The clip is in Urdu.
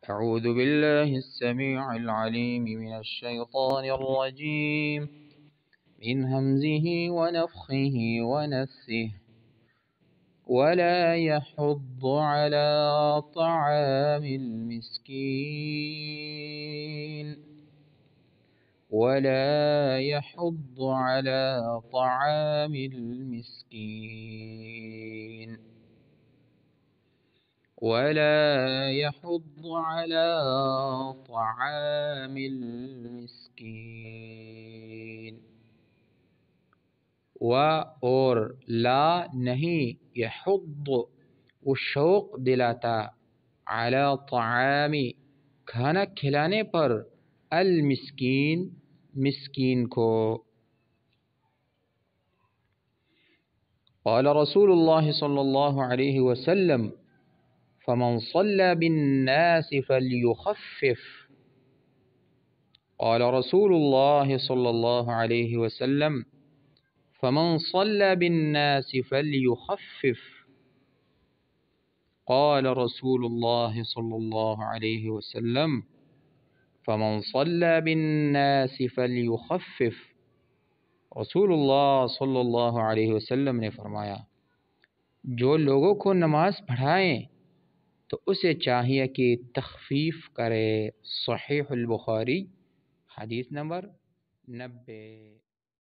أعوذ بالله السميع العليم من الشيطان الرجيم من همزه ونفخه ونفثه ولا يحض على طعام المسكين ولا يحض على طعام المسكين ولا يحض على طعام المسكين اور لا نہیں یحض وہ شوق دلاتا علی طعام کھانا کھلانے پر المسکین مسکین کو. قال رسول اللہ صلی اللہ علیہ وسلم فمن صلى بالناس فليخفف. قال رسول الله صلى الله عليه وسلم فمن صلى بالناس فليخفف. قال رسول الله صلى الله عليه وسلم فمن صلى بالناس فليخفف. رسول اللہ صلی اللہ علیہ وسلم نے فرمایا جو لوگوں کو نماز پڑھائیں تو اسے چاہیے کہ تخفیف کرے. صحیح البخاری حدیث نمبر 90.